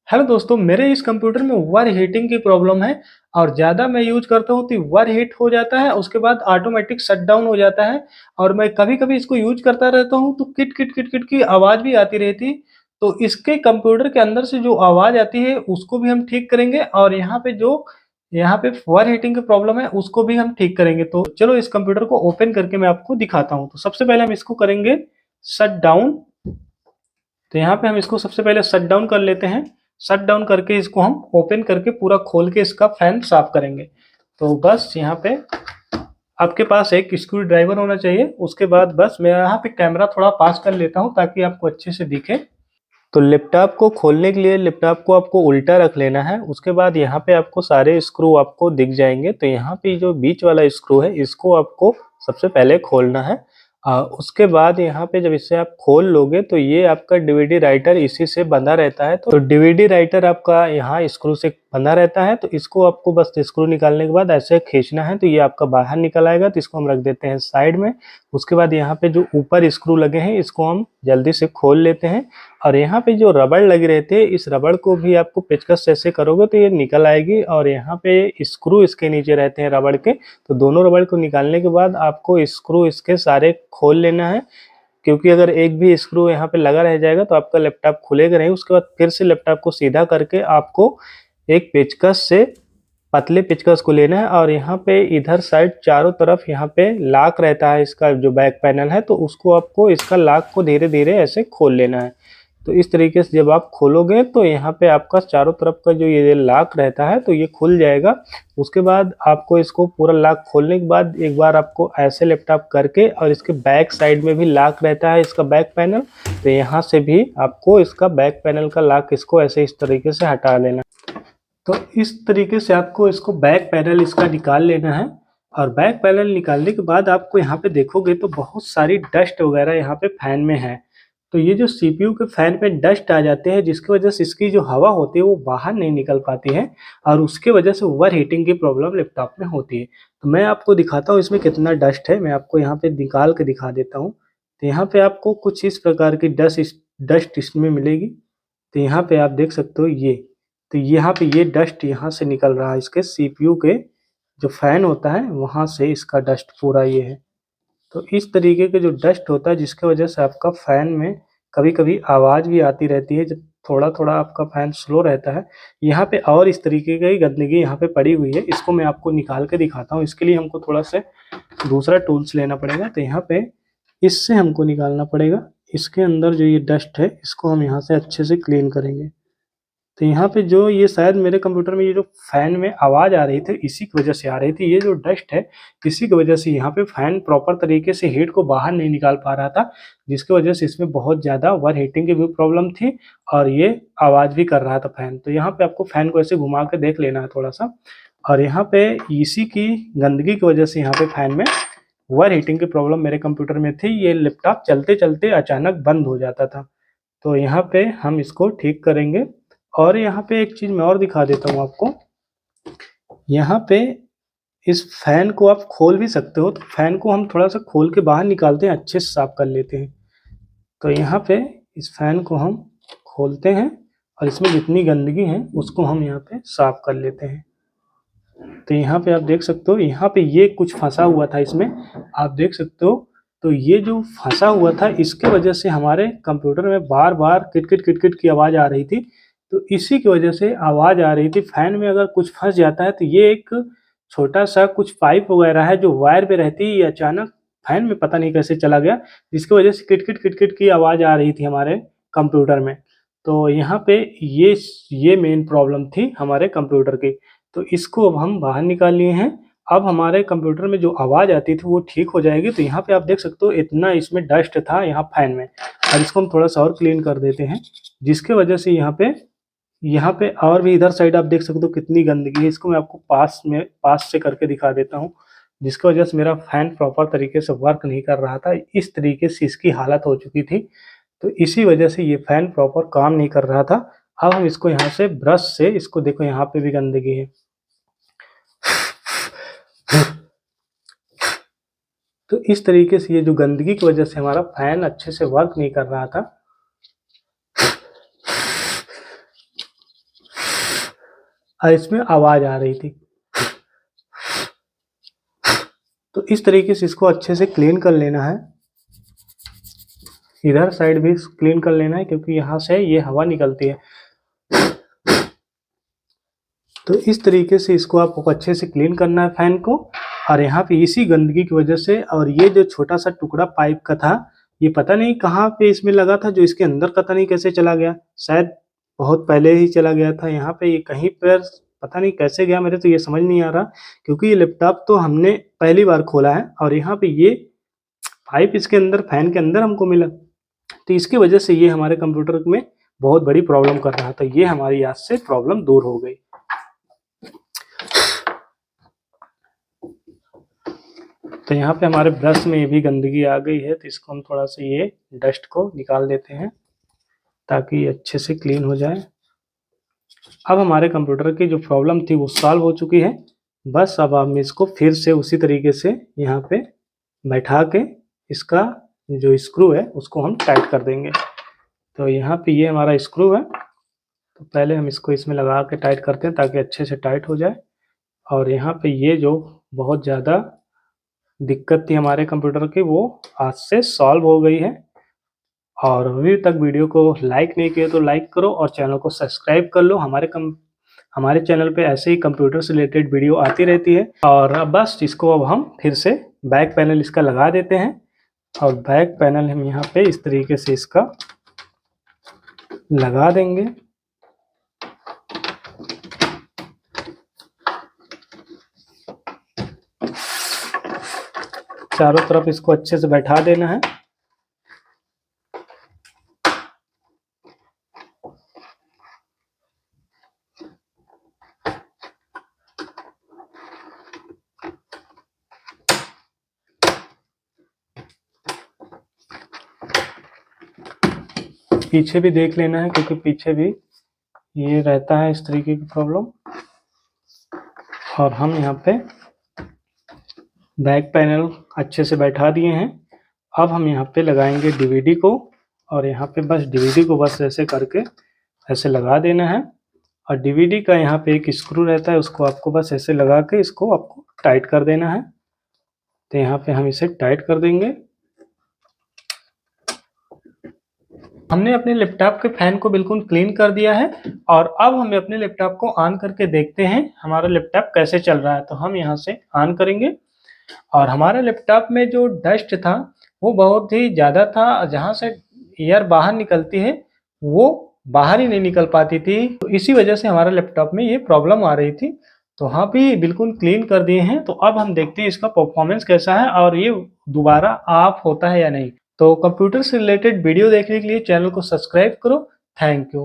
Hello दोस्तों, मेरे इस कंप्यूटर में ओवर हीटिंग की प्रॉब्लम है और ज़्यादा मैं यूज़ करता हूँ तो ओवर हीट हो जाता है, उसके बाद ऑटोमेटिक शट डाउन हो जाता है और मैं कभी-कभी इसको यूज़ करता रहता हूँ तो किट किट किट किट की आवाज़ भी आती रहती। तो इसके कंप्यूटर के अंदर से जो आवाज़ आती है उसको भी हम ठीक करेंगे और यहाँ पे ओवर हीटिंग की प्रॉब्लम है उसको भी हम ठीक करेंगे। तो चलो इस कंप्यूटर को ओपन करके मैं आपको दिखाता हूँ। तो सबसे पहले हम इसको करेंगे शट डाउन। तो यहाँ पे हम इसको सबसे पहले शट डाउन कर लेते हैं। शट डाउन करके इसको हम ओपन करके पूरा खोल के इसका फैन साफ करेंगे। तो बस यहाँ पे आपके पास एक स्क्रू ड्राइवर होना चाहिए। उसके बाद बस मैं यहाँ पे कैमरा थोड़ा पास कर लेता हूँ ताकि आपको अच्छे से दिखे। तो लैपटॉप को खोलने के लिए लैपटॉप को आपको उल्टा रख लेना है। उसके बाद यहाँ पे आपको सारे स्क्रू आपको दिख जाएंगे। तो यहाँ पे जो बीच वाला स्क्रू है इसको आपको सबसे पहले खोलना है। उसके बाद यहाँ पे जब इसे आप खोल लोगे तो ये आपका डीवीडी राइटर इसी से बंधा रहता है। तो डीवीडी राइटर आपका यहाँ स्क्रू से बंधा रहता है। तो इसको आपको बस स्क्रू निकालने के बाद ऐसे खींचना है तो ये आपका बाहर निकल आएगा। तो इसको हम रख देते हैं साइड में। उसके बाद यहाँ पे जो ऊपर स्क्रू लगे हैं इसको हम जल्दी से खोल लेते हैं। और यहाँ पे जो रबड़ लगे रहते हैं इस रबड़ को भी आपको पेचकस से ऐसे करोगे तो ये निकल आएगी। और यहाँ पे स्क्रू इसके नीचे रहते हैं रबड़ के। तो दोनों रबड़ को निकालने के बाद आपको स्क्रू इसके सारे खोल लेना है, क्योंकि अगर एक भी स्क्रू यहाँ पे लगा रह जाएगा तो आपका लैपटॉप खुलेगा नहीं। उसके बाद फिर से लैपटॉप को सीधा करके आपको एक पेचकस से पतले पेचकस को लेना है और यहाँ पे इधर साइड चारों तरफ यहाँ पे लॉक रहता है इसका जो बैक पैनल है। तो उसको आपको इसका लॉक को धीरे धीरे ऐसे खोल लेना है। तो इस तरीके से जब आप खोलोगे तो यहाँ पे आपका चारों तरफ का जो ये लॉक रहता है तो ये खुल जाएगा। उसके बाद आपको इसको पूरा लॉक खोलने के बाद एक बार आपको ऐसे लैपटॉप करके और इसके बैक साइड में भी लॉक रहता है इसका बैक पैनल। तो यहाँ से भी आपको इसका बैक पैनल का लॉक इसको ऐसे इस तरीके से हटा लेना। तो इस तरीके से आपको इसको बैक पैनल इसका निकाल लेना है। और बैक पैनल निकालने के बाद आपको यहाँ पे देखोगे तो बहुत सारी डस्ट वगैरह यहाँ पे फैन में है। तो ये जो सीपीयू के फैन पे डस्ट आ जाते हैं जिसकी वजह से इसकी जो हवा होती है वो बाहर नहीं निकल पाती है और उसके वजह से ओवर हीटिंग की प्रॉब्लम लैपटॉप में होती है। तो मैं आपको दिखाता हूँ इसमें कितना डस्ट है। मैं आपको यहाँ पे निकाल के दिखा देता हूँ। तो यहाँ पे आपको कुछ इस प्रकार की डस्ट इसमें मिलेगी। तो यहाँ पे आप देख सकते हो तो यहाँ पे ये डस्ट यहाँ से निकल रहा है इसके सीपीयू के जो फैन होता है वहाँ से इसका डस्ट पूरा ये है। तो इस तरीके के जो डस्ट होता है जिसकी वजह से आपका फैन में कभी-कभी आवाज़ भी आती रहती है जब थोड़ा-थोड़ा आपका फैन स्लो रहता है। यहाँ पे और इस तरीके की गंदगी यहाँ पे पड़ी हुई है, इसको मैं आपको निकाल के दिखाता हूँ। इसके लिए हमको थोड़ा सा दूसरा टूल्स लेना पड़ेगा। तो यहाँ पे इससे हमको निकालना पड़ेगा। इसके अंदर जो ये डस्ट है इसको हम यहाँ से अच्छे से क्लीन करेंगे। तो यहाँ पे जो ये शायद मेरे कंप्यूटर में ये जो फैन में आवाज़ आ रही थी इसी की वजह से आ रही थी। ये जो डस्ट है इसी की वजह से यहाँ पे फैन प्रॉपर तरीके से हीट को बाहर नहीं निकाल पा रहा था, जिसकी वजह से इसमें बहुत ज़्यादा ओवर हीटिंग की भी प्रॉब्लम थी और ये आवाज़ भी कर रहा था फैन। तो यहाँ पे आपको फैन को ऐसे घुमा के देख लेना है थोड़ा सा। और यहाँ पे इसी की गंदगी की वजह से यहाँ पे फैन में ओवर हीटिंग की प्रॉब्लम मेरे कंप्यूटर में थी। ये लैपटॉप चलते-चलते अचानक बंद हो जाता था। तो यहाँ पे हम इसको ठीक करेंगे। और यहाँ पे एक चीज़ मैं और दिखा देता हूँ आपको। यहाँ पे इस फैन को आप खोल भी सकते हो। तो फैन को हम थोड़ा सा खोल के बाहर निकालते हैं, अच्छे से साफ कर लेते हैं। तो यहाँ पे इस फैन को हम खोलते हैं और इसमें जितनी गंदगी है उसको हम यहाँ पे साफ कर लेते हैं। तो यहाँ पे आप देख सकते हो, यहाँ पे ये कुछ फंसा हुआ था इसमें, आप देख सकते हो। तो ये जो फंसा हुआ था इसके वजह से हमारे कंप्यूटर में बार बार किटकिट किटकिट की आवाज़ आ रही थी। तो इसी की वजह से आवाज़ आ रही थी। फैन में अगर कुछ फंस जाता है तो ये एक छोटा सा कुछ पाइप वगैरह है जो वायर पे रहती है, ये अचानक फैन में पता नहीं कैसे चला गया, जिसकी वजह से किटकिट किटकिट की आवाज़ आ रही थी हमारे कंप्यूटर में। तो यहाँ पे ये मेन प्रॉब्लम थी हमारे कंप्यूटर की। तो इसको अब हम बाहर निकाल लिए हैं। अब हमारे कंप्यूटर में जो आवाज़ आती थी वो ठीक हो जाएगी। तो यहाँ पे आप देख सकते हो इतना इसमें डस्ट था यहाँ फैन में। और इसको हम थोड़ा सा और क्लीन कर देते हैं, जिसकी वजह से यहाँ पे और भी इधर साइड आप देख सकते हो कितनी गंदगी है। इसको मैं आपको पास से करके दिखा देता हूँ, जिसकी वजह से मेरा फैन प्रॉपर तरीके से वर्क नहीं कर रहा था। इस तरीके से इसकी हालत हो चुकी थी। तो इसी वजह से ये फैन प्रॉपर काम नहीं कर रहा था। अब हम इसको यहाँ से ब्रश से इसको देखो, यहाँ पे भी गंदगी है। तो इस तरीके से ये जो गंदगी की वजह से हमारा फैन अच्छे से वर्क नहीं कर रहा था। और इसमें आवाज़ आ रही थी। तो इस तरीके से इसको अच्छे से क्लीन कर लेना है। इधर साइड भी क्लीन कर लेना है क्योंकि यहाँ से ये हवा निकलती है। तो इस तरीके से इसको आपको अच्छे से क्लीन करना है फैन को। और यहाँ पे इसी गंदगी की वजह से, और ये जो छोटा सा टुकड़ा पाइप का था, ये पता नहीं कहाँ पे इसमें लगा था, जो इसके अंदर पता नहीं कैसे चला गया। शायद बहुत पहले ही चला गया था। यहाँ पे ये कहीं पर पता नहीं कैसे गया, मेरे तो ये समझ नहीं आ रहा, क्योंकि ये लैपटॉप तो हमने पहली बार खोला है और यहाँ पे ये पाइप इसके अंदर फैन के अंदर हमको मिला। तो इसकी वजह से ये हमारे कंप्यूटर में बहुत बड़ी प्रॉब्लम कर रहा था। ये हमारी आज से प्रॉब्लम दूर हो गई। तो यहाँ पे हमारे ब्रश में ये भी गंदगी आ गई है, तो इसको हम थोड़ा सा ये डस्ट को निकाल देते हैं ताकि ये अच्छे से क्लीन हो जाए। अब हमारे कंप्यूटर की जो प्रॉब्लम थी वो सॉल्व हो चुकी है। बस अब हम इसको फिर से उसी तरीके से यहाँ पे बैठा के इसका जो स्क्रू है उसको हम टाइट कर देंगे। तो यहाँ पे ये हमारा स्क्रू है, तो पहले हम इसको इसमें लगा के टाइट करते हैं ताकि अच्छे से टाइट हो जाए। और यहाँ पे ये जो बहुत ज़्यादा दिक्कत थी हमारे कंप्यूटर की वो आज से सॉल्व हो गई है। और अभी तक वीडियो को लाइक नहीं किया तो लाइक करो और चैनल को सब्सक्राइब कर लो। हमारे चैनल पे ऐसे ही कंप्यूटर से रिलेटेड वीडियो आती रहती है। और अब बस इसको अब हम फिर से बैक पैनल इसका लगा देते हैं। और बैक पैनल हम यहाँ पे इस तरीके से इसका लगा देंगे। चारों तरफ इसको अच्छे से बैठा देना है। पीछे भी देख लेना है क्योंकि पीछे भी ये रहता है इस तरीके की प्रॉब्लम। और हम यहाँ पे बैक पैनल अच्छे से बैठा दिए हैं। अब हम यहाँ पे लगाएंगे डीवीडी को, और यहाँ पे बस डीवीडी को बस ऐसे करके ऐसे लगा देना है। और डीवीडी का यहाँ पे एक स्क्रू रहता है, उसको आपको बस ऐसे लगा के इसको आपको टाइट कर देना है। तो यहाँ पे हम इसे टाइट कर देंगे। हमने अपने लैपटॉप के फैन को बिल्कुल क्लीन कर दिया है और अब हमें अपने लैपटॉप को ऑन करके देखते हैं हमारा लैपटॉप कैसे चल रहा है। तो हम यहाँ से ऑन करेंगे और हमारे लैपटॉप में जो डस्ट था वो बहुत ही ज़्यादा था। जहाँ से एयर बाहर निकलती है वो बाहर ही नहीं निकल पाती थी, तो इसी वजह से हमारे लैपटॉप में ये प्रॉब्लम आ रही थी। तो हाँ भी बिल्कुल क्लीन कर दिए हैं। तो अब हम देखते हैं इसका परफॉर्मेंस कैसा है और ये दोबारा ऑफ होता है या नहीं। तो कंप्यूटर से रिलेटेड वीडियो देखने के लिए चैनल को सब्सक्राइब करो। Thank you.